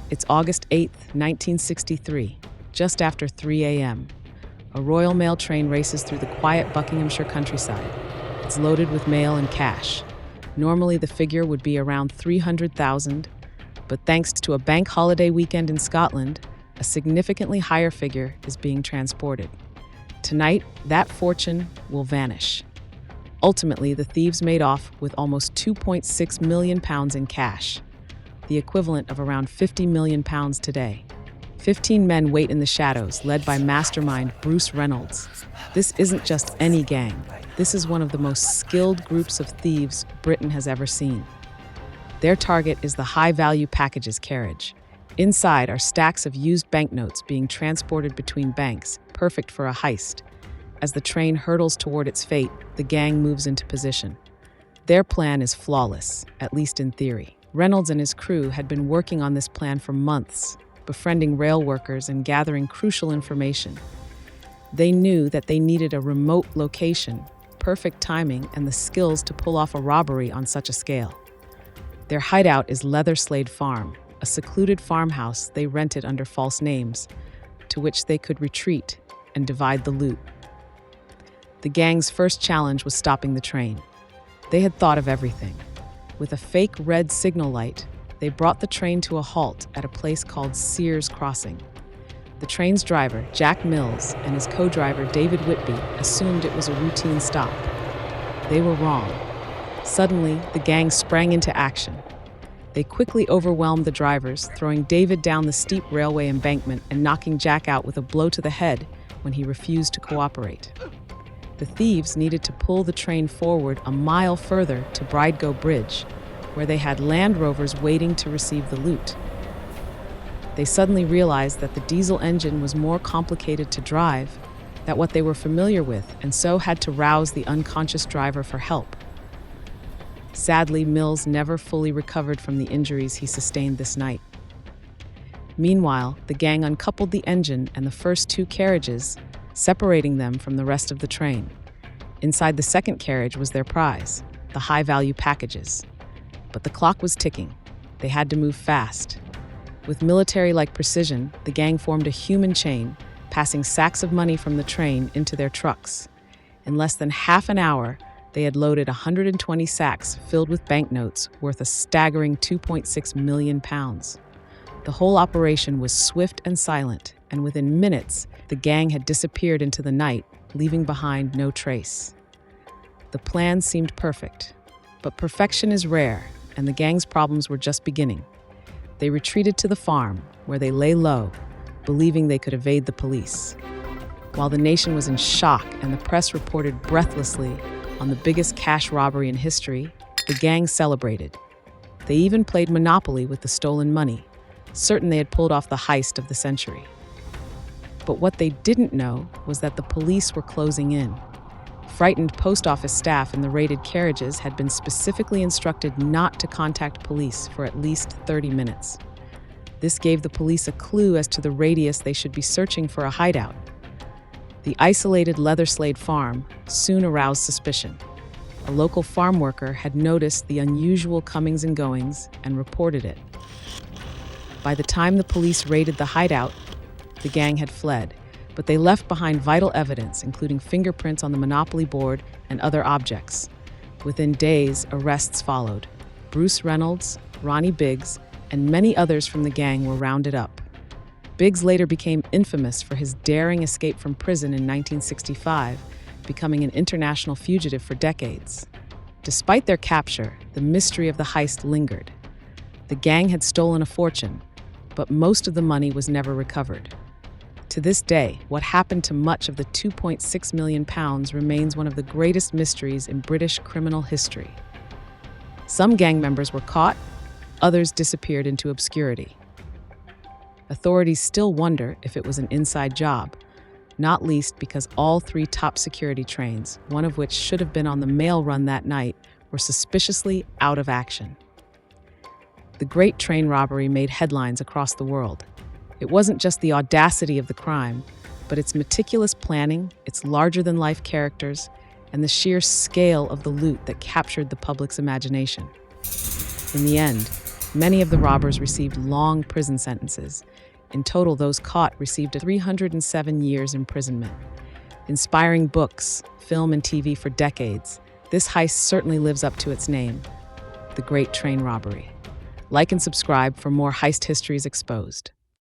It's August 8th, 1963, just after 3 a.m. A Royal Mail train races through the quiet Buckinghamshire countryside. It's loaded with mail and cash. Normally, the figure would be around 300,000, but thanks to a bank holiday weekend in Scotland, a significantly higher figure is being transported. Tonight, that fortune will vanish. Ultimately, the thieves made off with almost £2.6 million in cash, the equivalent of around £50 million today. 15 men wait in the shadows, led by mastermind Bruce Reynolds. This isn't just any gang. This is one of the most skilled groups of thieves Britain has ever seen. Their target is the high-value packages carriage. Inside are stacks of used banknotes being transported between banks, perfect for a heist. As the train hurtles toward its fate, the gang moves into position. Their plan is flawless, at least in theory. Reynolds and his crew had been working on this plan for months, befriending rail workers and gathering crucial information. They knew that they needed a remote location, perfect timing, and the skills to pull off a robbery on such a scale. Their hideout is Leatherslade Farm, a secluded farmhouse they rented under false names, to which they could retreat and divide the loot. The gang's first challenge was stopping the train. They had thought of everything. With a fake red signal light, they brought the train to a halt at a place called Sears Crossing. The train's driver, Jack Mills, and his co-driver, David Whitby, assumed it was a routine stop. They were wrong. Suddenly, the gang sprang into action. They quickly overwhelmed the drivers, throwing David down the steep railway embankment and knocking Jack out with a blow to the head when he refused to cooperate. The thieves needed to pull the train forward a mile further to Bridego Bridge, where they had Land Rovers waiting to receive the loot. They suddenly realized that the diesel engine was more complicated to drive than what they were familiar with, and so had to rouse the unconscious driver for help. Sadly, Mills never fully recovered from the injuries he sustained this night. Meanwhile, the gang uncoupled the engine and the first two carriages, separating them from the rest of the train. Inside the second carriage was their prize, the high-value packages. But the clock was ticking. They had to move fast. With military-like precision, the gang formed a human chain, passing sacks of money from the train into their trucks. In less than half an hour, they had loaded 120 sacks filled with banknotes worth a staggering £2.6 million. The whole operation was swift and silent, and within minutes, the gang had disappeared into the night, leaving behind no trace. The plan seemed perfect, but perfection is rare, and the gang's problems were just beginning. They retreated to the farm, where they lay low, believing they could evade the police. While the nation was in shock and the press reported breathlessly on the biggest cash robbery in history, the gang celebrated. They even played Monopoly with the stolen money, certain they had pulled off the heist of the century. But what they didn't know was that the police were closing in. Frightened post office staff in the raided carriages had been specifically instructed not to contact police for at least 30 minutes. This gave the police a clue as to the radius they should be searching for a hideout. The isolated Leatherslade farm soon aroused suspicion. A local farm worker had noticed the unusual comings and goings and reported it. By the time the police raided the hideout, the gang had fled, but they left behind vital evidence, including fingerprints on the Monopoly board and other objects. Within days, arrests followed. Bruce Reynolds, Ronnie Biggs, and many others from the gang were rounded up. Biggs later became infamous for his daring escape from prison in 1965, becoming an international fugitive for decades. Despite their capture, the mystery of the heist lingered. The gang had stolen a fortune, but most of the money was never recovered. To this day, what happened to much of the £2.6 million remains one of the greatest mysteries in British criminal history. Some gang members were caught, others disappeared into obscurity. Authorities still wonder if it was an inside job, not least because all three top security trains, one of which should have been on the mail run that night, were suspiciously out of action. The Great Train Robbery made headlines across the world. It wasn't just the audacity of the crime, but its meticulous planning, its larger-than-life characters, and the sheer scale of the loot that captured the public's imagination. In the end, Many of the robbers received long prison sentences. In total, those caught received 307 years imprisonment. Inspiring books, film, and TV for decades, this heist certainly lives up to its name, the Great Train Robbery. Like and subscribe for more heist histories exposed.